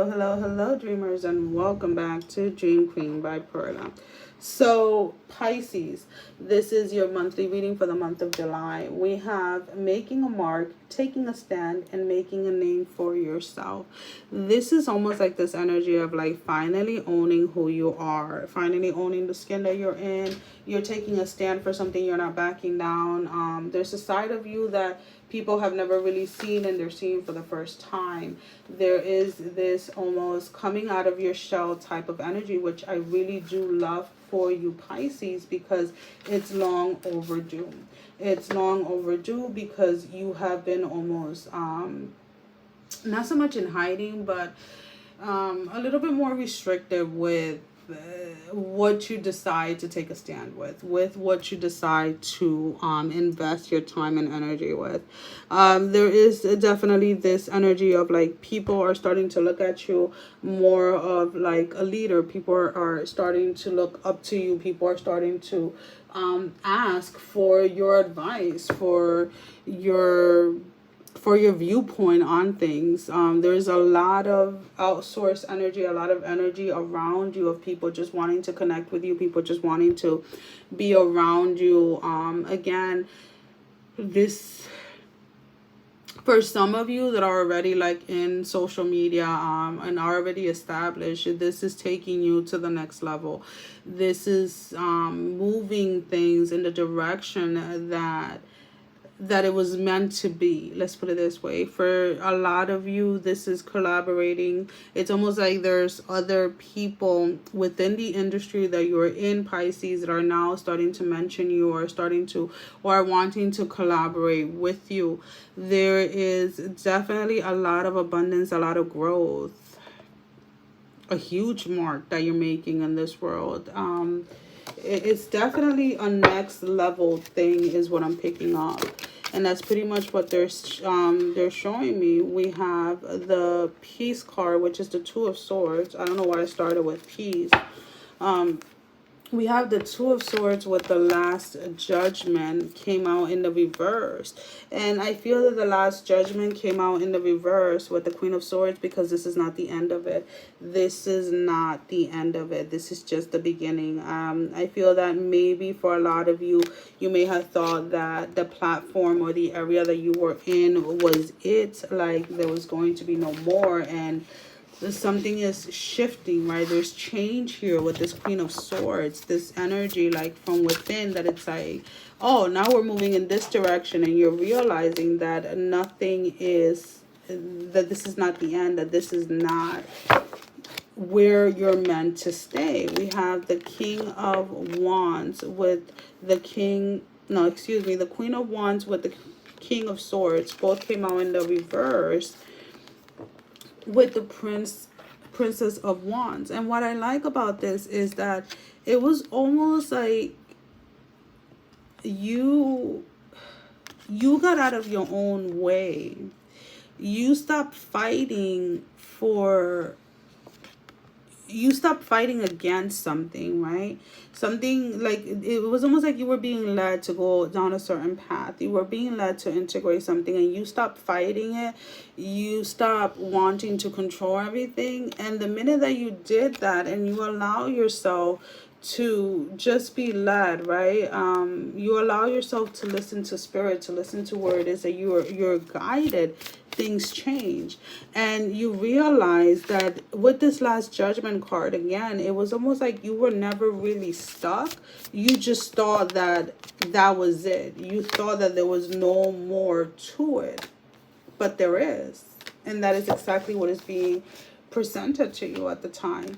Hello, dreamers, and welcome back to Dream Queen by Perla. So, Pisces, this is your monthly reading for the month of July. We have making a mark, taking a stand, and making a name for yourself. This is almost like this energy of like finally owning who you are, finally owning the skin that you're in. You're taking a stand for something, you're not backing down. There's a side of you that people have never really seen and they're seeing for the first time. There is this almost coming out of your shell type of energy, which I really do love for you, Pisces, because it's long overdue. It's long overdue because you have been almost not so much in hiding, but a little bit more restrictive with what you decide to take a stand with what you decide to invest your time and energy with. There is definitely this energy of like people are starting to look at you more of like a leader. People are starting to look up to you. People are starting to ask for your advice, for your viewpoint on things. There's a lot of outsourced energy, a lot of energy around you of people just wanting to connect with you, people just wanting to be around you. Again, this, for some of you that are already like in social media and are already established, this is taking you to the next level. This is moving things in the direction that it was meant to be. Let's put it this way. For a lot of you, this is collaborating. It's almost like there's other people within the industry that you're in, Pisces, that are now starting to mention you or are wanting to collaborate with you. There is definitely a lot of abundance, a lot of growth, a huge mark that you're making in this world. It's definitely a next level thing is what I'm picking up. And that's pretty much what they're showing me. We have the Peace card, which is the Two of Swords. I don't know why I started with Peace. We have the Two of Swords with the Last Judgment came out in the reverse. And I feel that the Last Judgment came out in the reverse with the Queen of Swords because this is not the end of it. This is not the end of it. This is just the beginning. I feel that maybe for a lot of you, you may have thought that the platform or the area that you were in was it. Like there was going to be no more, and something is shifting, right? There's change here with this Queen of Swords, this energy like from within, that it's like, oh, now we're moving in this direction, and you're realizing that that this is not the end, that this is not where you're meant to stay. We have the King of Wands with the Queen of Wands with the King of Swords. Both came out in the reverse with the Princess of Wands. And what I like about this is that it was almost like you got out of your own way. You stopped fighting against something, right? Something like it was almost like you were being led to go down a certain path. You were being led to integrate something, and you stopped fighting it. You stopped wanting to control everything. And the minute that you did that and you allow yourself to just be led, right? You allow yourself to listen to spirit, to listen to where it is that you're guided. Things change, and you realize that with this Last Judgment card, again, it was almost like you were never really stuck. You just thought that was it. You thought that there was no more to it, but there is, and that is exactly what is being presented to you at the time.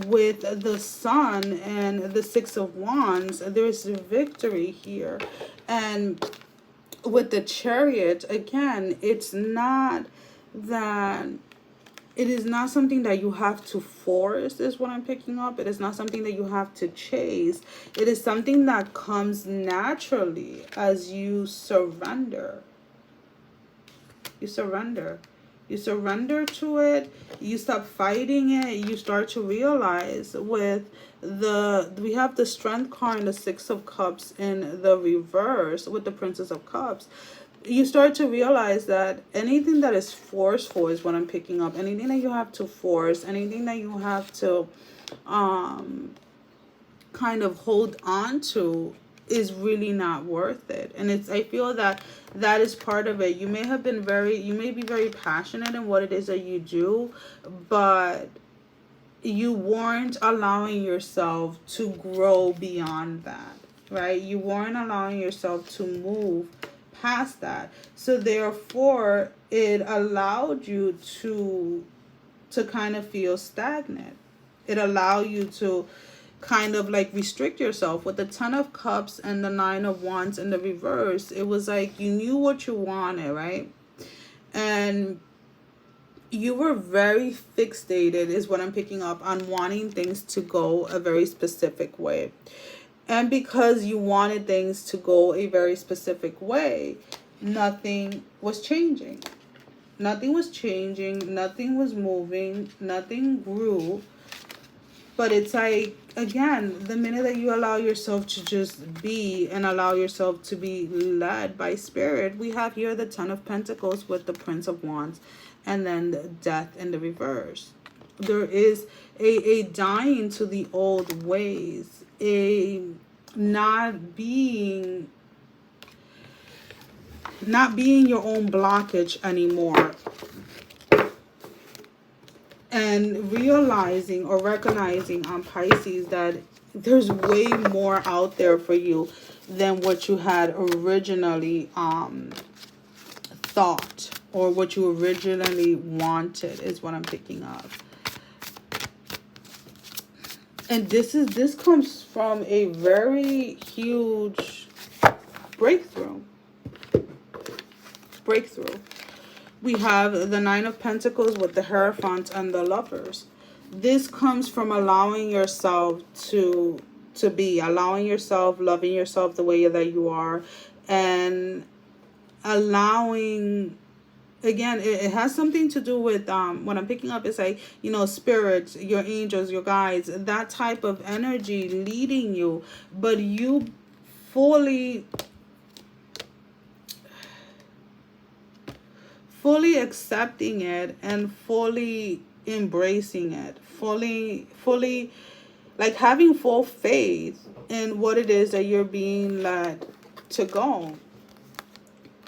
With the Sun and the Six of Wands, there's victory here. And with the Chariot, again, it is not something that you have to force, is what I'm picking up. It is not something that you have to chase. It is something that comes naturally as you surrender. You surrender. You surrender to it. You stop fighting it. You start to realize we have the Strength card and the Six of Cups in the reverse with the Princess of Cups. you start to realize that anything that is forceful is what I'm picking up. Anything that you have to force, anything that you have to kind of hold on to is really not worth it. And I feel that that is part of it. You may be very passionate in what it is that you do, but you weren't allowing yourself to grow beyond that, right? You weren't allowing yourself to move past that. So therefore, it allowed you to kind of feel stagnant. It allowed you to kind of like restrict yourself. With the Ten of Cups and the Nine of Wands in the reverse, it was like you knew what you wanted, right? And you were very fixated, is what I'm picking up, on wanting things to go a very specific way. And because you wanted things to go a very specific way, nothing was changing. Nothing was changing. Nothing was moving. Nothing grew. But it's like, again, the minute that you allow yourself to just be and allow yourself to be led by spirit, we have here the Ten of Pentacles with the Prince of Wands and then the Death in the reverse. There is a dying to the old ways, a not being your own blockage anymore. And realizing or recognizing on Pisces that there's way more out there for you than what you had originally thought, or what you originally wanted, is what I'm picking up. And this comes from a very huge breakthrough. We have the Nine of Pentacles with the Hierophant and the Lovers. This comes from allowing yourself to be, allowing yourself, loving yourself the way that you are, and allowing, again, it has something to do with what I'm picking up is like, you know, spirits, your angels, your guides, that type of energy leading you, but you fully accepting it and fully embracing it, fully like having full faith in what it is that you're being led to go.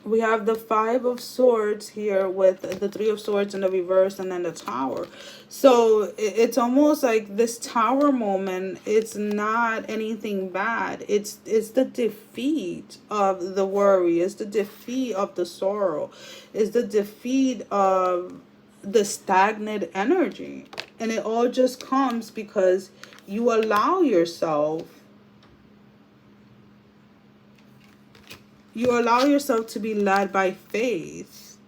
We have the Five of Swords here with the Three of Swords in the reverse and then the Tower. So it's almost like this Tower moment, it's not anything bad. It's the defeat of the worry. It's the defeat of the sorrow. It's the defeat of the stagnant energy. And it all just comes because you allow yourself to be led by faith.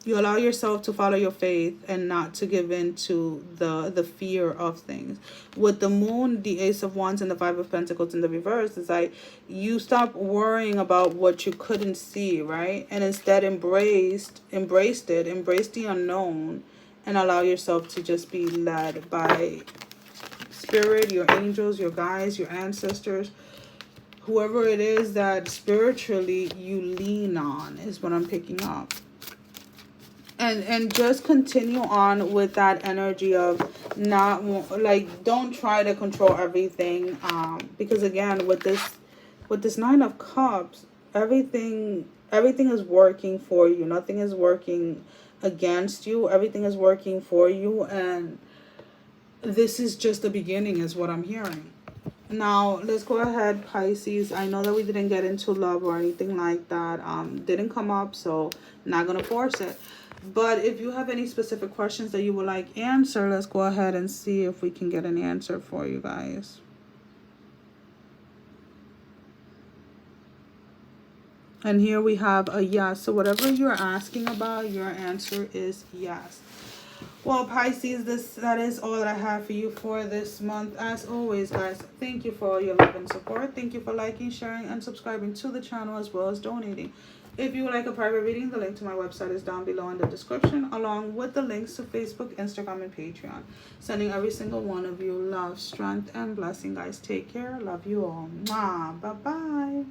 You allow yourself to follow your faith and not to give in to the fear of things. With the Moon, the Ace of Wands, and the Five of Pentacles in the reverse, it's like you stop worrying about what you couldn't see, right? And instead embrace the unknown, and allow yourself to just be led by spirit, your angels, your guides, your ancestors, whoever it is that spiritually you lean on, is what I'm picking up. And just continue on with that energy of not, like, don't try to control everything, because again, with this Nine of Cups, everything is working for you. Nothing is working against you. Everything is working for you, and this is just the beginning, is what I'm hearing. Now, let's go ahead, Pisces. I know that we didn't get into love or anything like that. Didn't come up, so not going to force it. But if you have any specific questions that you would like answered, let's go ahead and see if we can get an answer for you guys. And here we have a yes. So whatever you're asking about, your answer is yes. Well, Pisces, that is all that I have for you for this month. As always, guys, thank you for all your love and support. Thank you for liking, sharing, and subscribing to the channel, as well as donating. If you would like a private reading, the link to my website is down below in the description, along with the links to Facebook, Instagram, and Patreon. Sending every single one of you love, strength, and blessing, guys. Take care. Love you all. Mwah. Bye-bye.